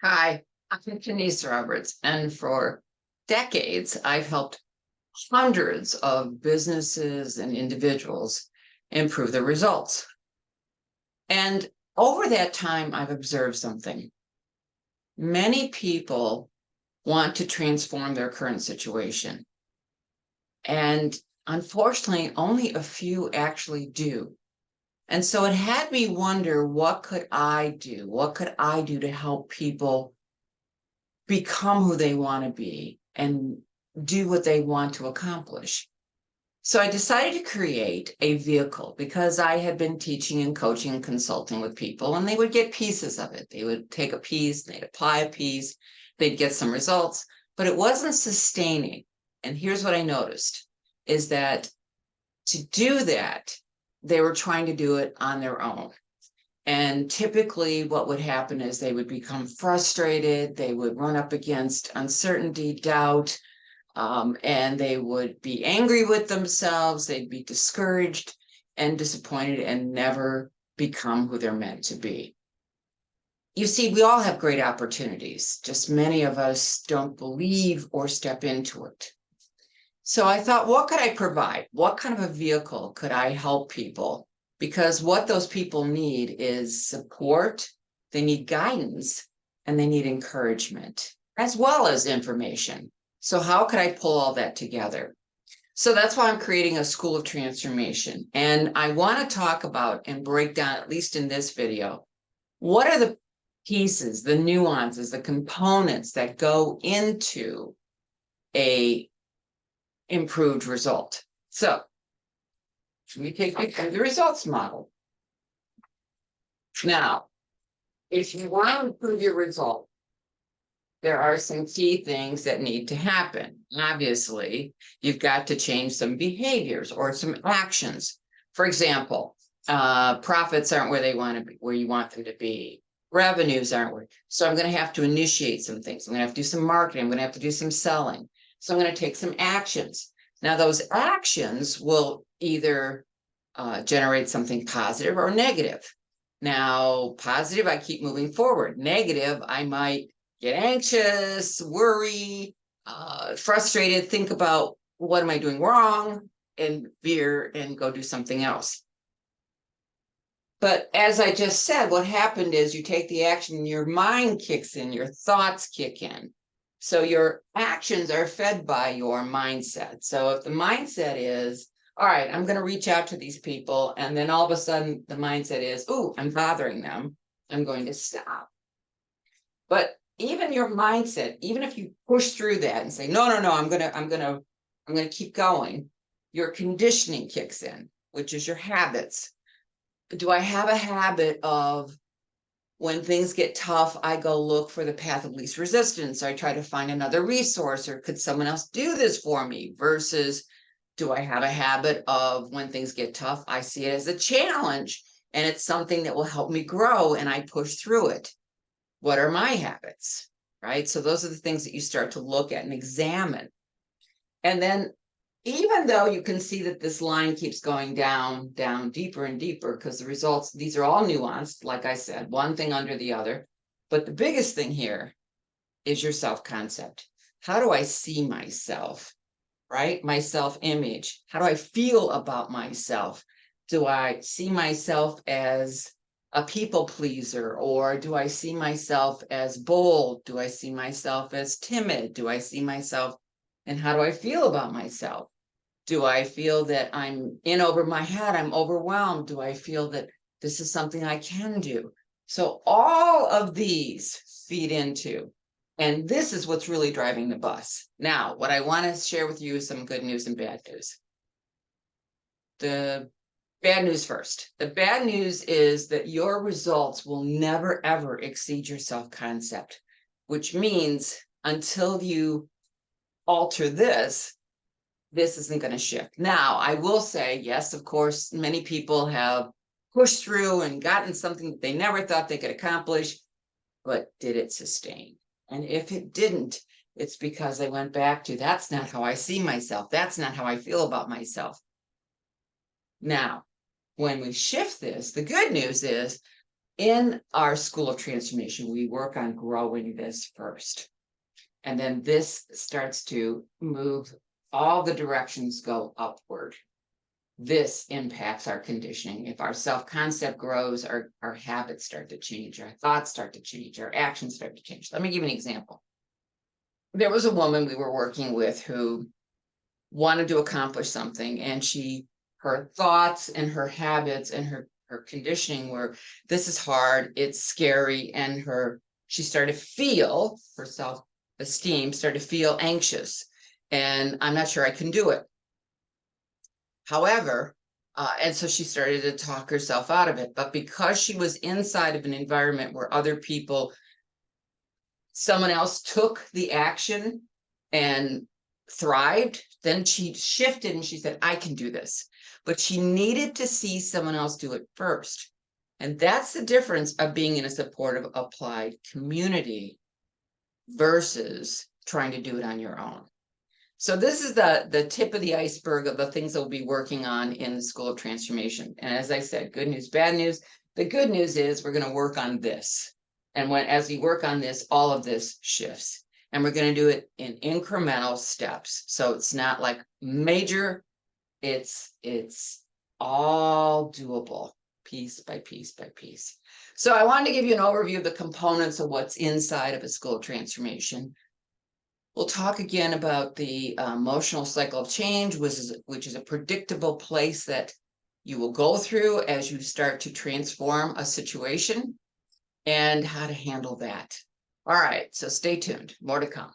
Hi, I'm Denise Roberts, and for decades, I've helped hundreds of businesses and individuals improve their results. And over that time, I've observed something. Many people want to transform their current situation. And unfortunately, only a few actually do. And so it had me wonder, what could I do? What could I do to help people become who they want to be and do what they want to accomplish? So I decided to create a vehicle because I had been teaching and coaching and consulting with people, and they would get pieces of it. They would take a piece, they'd apply a piece, they'd get some results, but it wasn't sustaining. And here's what I noticed is that to do that, they were trying to do it on their own. And typically, what would happen is they would become frustrated, they would run up against uncertainty, doubt, and they would be angry with themselves, they'd be discouraged and disappointed and never become who they're meant to be. You see, we all have great opportunities, just many of us don't believe or step into it. So I thought, what could I provide? What kind of a vehicle could I help people? Because what those people need is support, they need guidance, and they need encouragement, as well as information. So how could I pull all that together? So that's why I'm creating a school of transformation. And I want to talk about and break down, at least in this video, what are the pieces, the nuances, the components that go into a improved result. So we take the results model. Now, if you want to improve your result, there are some key things that need to happen. Obviously, you've got to change some behaviors or some actions. For example, profits aren't where they want to be, where you want them to be. Revenues aren't where. So I'm going to have to initiate some things. I'm going to have to do some marketing. I'm going to have to do some selling. So I'm going to take some actions. Now, those actions will either generate something positive or negative. Now, positive, I keep moving forward. Negative, I might get anxious, worry, frustrated, think about what am I doing wrong, and veer and go do something else. But as I just said, what happened is you take the action, your mind kicks in, your thoughts kick in. So your actions are fed by your mindset. So if the mindset is, all right, I'm going to reach out to these people, and then all of a sudden the mindset is, oh, I'm bothering them, I'm going to stop. But even your mindset, even if you push through that and say, no, I'm gonna keep going, your conditioning kicks in, which is your habits. Do I have a habit of, when things get tough, I go look for the path of least resistance? I try to find another resource, or could someone else do this for me? Versus, do I have a habit of, when things get tough, I see it as a challenge and it's something that will help me grow and I push through it? What are my habits, right? So those are the things that you start to look at and examine. And then, even though you can see that this line keeps going down, down, deeper and deeper, because the results, these are all nuanced, like I said, one thing under the other. But the biggest thing here is your self-concept. How do I see myself, right? My self-image. How do I feel about myself? Do I see myself as a people pleaser, or do I see myself as bold? Do I see myself as timid? Do I see myself, and how do I feel about myself? Do I feel that I'm in over my head? I'm overwhelmed. Do I feel that this is something I can do? So all of these feed into, and this is what's really driving the bus. Now, what I want to share with you is some good news and bad news. The bad news first. The bad news is that your results will never, ever exceed your self-concept, which means until you alter this isn't going to shift. Now, I will say, yes, of course, many people have pushed through and gotten something that they never thought they could accomplish, but did it sustain? And if it didn't, it's because they went back to, that's not how I see myself. That's not how I feel about myself. Now, when we shift this, the good news is In our School of Transformation, we work on growing this first. And then this starts to move, all the directions go upward. This impacts our conditioning. If our self-concept grows, our habits start to change, our thoughts start to change, our actions start to change. Let me give you an example. There was a woman we were working with who wanted to accomplish something, and her thoughts and her habits and her conditioning were, this is hard, it's scary, and she started to feel, her self-esteem started to feel anxious, and I'm not sure I can do it. However, and so she started to talk herself out of it. But because she was inside of an environment where someone else took the action and thrived, then she shifted and she said, I can do this. But she needed to see someone else do it first. And that's the difference of being in a supportive applied community versus trying to do it on your own. So this is the tip of the iceberg of the things that we'll be working on in the School of Transformation. And as I said, good news, bad news. The good news is we're going to work on this. And as we work on this, all of this shifts. And we're going to do it in incremental steps. So it's not like major, it's all doable, piece by piece by piece. So I wanted to give you an overview of the components of what's inside of a School of Transformation. We'll talk again about the emotional cycle of change, which is a predictable place that you will go through as you start to transform a situation, and how to handle that. All right, so stay tuned. More to come.